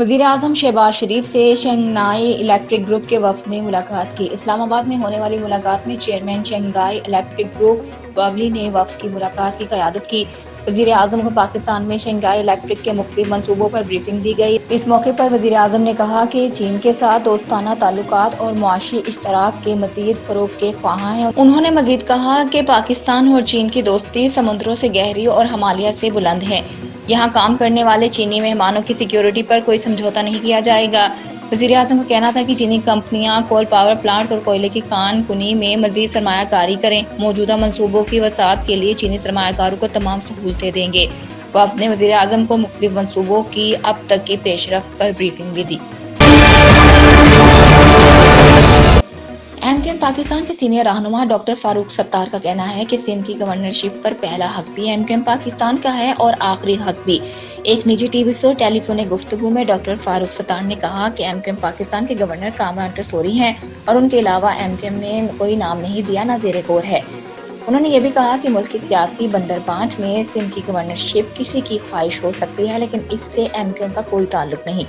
वज़ीर-ए-आज़म शहबाज शरीफ से Shanghai electric group के वफ़द ने मुलाकात की। इस्लामाबाद में होने वाली मुलाकात में chairman Shanghai electric group Babli ने वफ़द की मुलाकात की क़यादत की। वज़ीर-ए-आज़म को पाकिस्तान में शंघाई इलेक्ट्रिक के मुख्तलिफ मंसूबों पर ब्रीफिंग दी गई। इस मौके पर वज़ीर-ए-आज़म ने कहा कि चीन के साथ दोस्ताना ताल्लुकात और मुआशी इश्तराक के मज़ीद फ़रोग़ के ख़्वाहां हैं। उन्होंने मज़ीद कहा कि पाकिस्तान और चीन की दोस्ती समुद्रों से गहरी और हिमालय से बुलंद है। यहाँ काम करने वाले चीनी मेहमानों की सिक्योरिटी पर कोई समझौता नहीं किया जाएगा। वज़ीर-ए-आज़म का कहना था कि चीनी कंपनियां कोल पावर प्लांट और कोयले की कान कुनी में मज़ीद सरमायाकारी करें। मौजूदा मंसूबों की वसाअत के लिए चीनी सरमायाकारों को तमाम सहूलतें देंगे। वफ़द ने वज़ीर-ए-आज़म को मुख्तलिफ मंसूबों की अब तक की पेशरफ्त पर ब्रीफिंग भी दी। एमक्यूएम पाकिस्तान के सीनियर रहनुमा डॉक्टर फारूक सत्तार का कहना है कि सिंध की गवर्नरशिप पर पहला हक भी एमक्यूएम पाकिस्तान का है और आखिरी हक भी। एक निजी टीवी शो टेलीफोनिक गुफ्तगू में डॉक्टर फारूक सत्तार ने कहा कि एमक्यूएम पाकिस्तान के गवर्नर कामरान टसोरी हैं और उनके अलावा एमक्यूएम ने कोई नाम नहीं दिया, न ज़ेरे गौर है। उन्होंने ये भी कहा कि मुल्क की सियासी बंदरबांट में सिंध की गवर्नरशिप किसी की ख्वाहिश हो सकती है, लेकिन इससे एमक्यूएम का कोई ताल्लुक नहीं।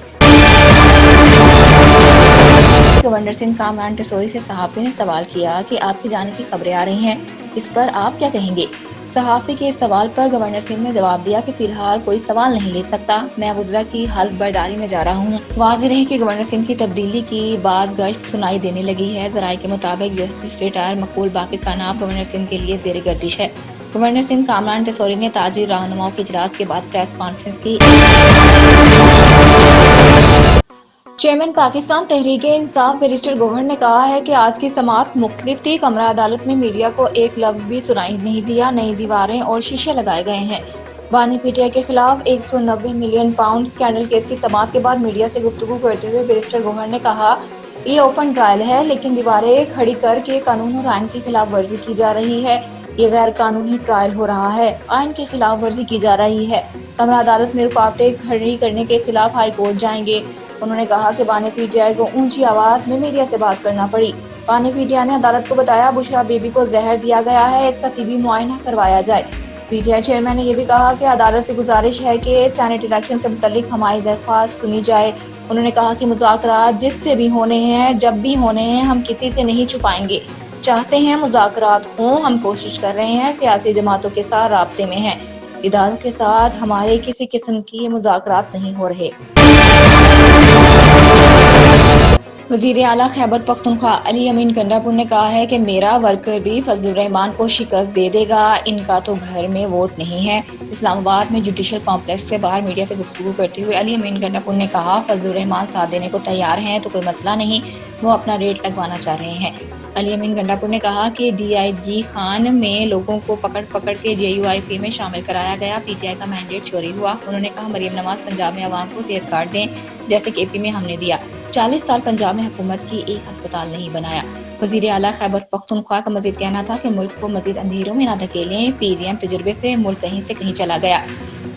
गवर्नर सिंध कामरान टसोरी से सहाफ़ी ने सवाल किया कि आपकी जाने की खबरें आ रही हैं, इस पर आप क्या कहेंगे? सहाफ़ी के इस सवाल पर गवर्नर सिंध ने जवाब दिया कि फिलहाल कोई सवाल नहीं ले सकता, मैं वज़रा की हल्फ बर्दारी में जा रहा हूँ। वाज़ेह है कि गवर्नर सिंध की तब्दीली की बाद गश्त सुनाई देने लगी है। ज़राए के मुताबिक जस्टिस रिटायर मकबूल बाक़ी का नाम गवर्नर सिंध के लिए ज़ेरे गर्दिश है। गवर्नर सिंध कामरान टसोरी ने ताजिर रहनुमाओं के इजलास के बाद प्रेस कॉन्फ्रेंस की। चेयरमैन पाकिस्तान तहरीक-ए-इंसाफ बैरिस्टर गौहर ने कहा है कि आज की समाअत मुख्तलिफ थी। कमरा अदालत में मीडिया को एक लफ्ज भी सुनाई नहीं दिया। नई दीवारें और शीशे लगाए गए हैं। बानी पीटीआई के खिलाफ 190 मिलियन पाउंड स्कैंडल केस की समाअत के बाद मीडिया से गुफ्तगू करते हुए बैरिस्टर गौहर ने कहा, ये ओपन ट्रायल है, लेकिन दीवारें खड़ी करके कानून और आइन की खिलाफ वर्जी की जा रही है। ये गैर कानूनी ट्रायल हो रहा है, आइन की खिलाफ वर्जी की जा रही है। कमरा अदालत में रुकावटें खड़ी करने के खिलाफ हाई कोर्ट जाएंगे। उन्होंने कहा कि बानी पीटीआई को ऊंची आवाज में मीडिया से बात करना पड़ी। बानी पीटीआई ने अदालत को बताया बुशरा बेबी को जहर दिया गया है, इसका तिबी मुआयना करवाया जाए। पीटीआई चेयरमैन ने यह भी कहा कि अदालत से गुजारिश है कि सेनेट इलेक्शन से मुतल्लिक हमारी दरख्वास्त सुनी जाए। उन्होंने कहा कि मुज़ाकरात जिससे भी होने हैं, जब भी होने हैं, हम किसी से नहीं छुपाएंगे। चाहते हैं मुज़ाकरात हों, हम कोशिश कर रहे हैं, सियासी जमातों के साथ राब्ते में हैं। इदारों के साथ हमारे किसी किस्म की मुज़ाकरात नहीं हो रहे। वज़ीर आला खैबर पख्तूनख्वा अली अमीन गंडापुर ने कहा है कि मेरा वर्कर भी फजलुर रहमान को शिकस्त दे देगा, इनका तो घर में वोट नहीं है। इस्लामाबाद में जुडिशल कॉम्प्लेक्स से बाहर मीडिया से गुफ्तगू करते हुए अली अमीन गंडापुर ने कहा, फजलुर रहमान साथ देने को तैयार हैं तो कोई मसला नहीं, वो अपना रेट लगवाना चाह रहे हैं। अली अमीन गंडापुर ने कहा कि DIG खान में लोगों को पकड़ के JUIP में शामिल कराया गया, PTI का मैंडेट चोरी हुआ। उन्होंने कहा मरियम नवाज पंजाब में आवाम को सेहत कार्ड दें जैसे KP में हमने दिया। 40 साल पंजाब में हुकूमत की एक अस्पताल नहीं बनाया। वज़ीर आला खैबर पख्तूनख्वा का मजीद कहना था कि मुल्क को मजीद अंधेरों में न धकेलें, PDM तजुर्बे से मुल्क कहीं से कहीं चला गया।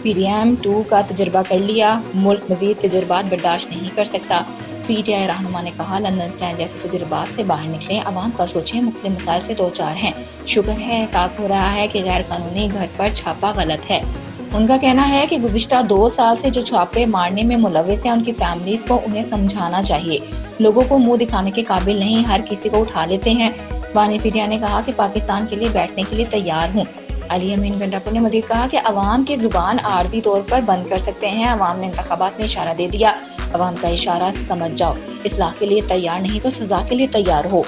PDM 2 का तजुर्बा कर लिया, मुल्क मजीद तजुर्बात बर्दाश्त नहीं कर सकता। PTI रहनुमा ने कहा लंदन प्लान जैसे तजुर्बात से बाहर निकलें, आवाम का सोचें, मुख्तलिफ मसाइल से दो चार हैं। शुक्र है एहसास हो रहा है कि गैर कानूनी घर पर छापा गलत है। उनका कहना है कि गुज़िश्ता 2 साल से जो छापे मारने में मुलव्विस हैं उनकी फैमिलीज को उन्हें समझाना चाहिए। लोगों को मुंह दिखाने के काबिल नहीं, हर किसी को उठा लेते हैं। बानी पीटीआई ने कहा कि पाकिस्तान के लिए बैठने के लिए तैयार हूँ। अली अमीन गंडापुर ने मजीद कहा कि अवाम की जुबान आर्जी तौर पर बंद कर सकते हैं। अवाम ने इंतखाबात में इशारा दे दिया, अवाम का इशारा समझ जाओ। इस्लाह के लिए तैयार नहीं तो सजा के लिए तैयार हो।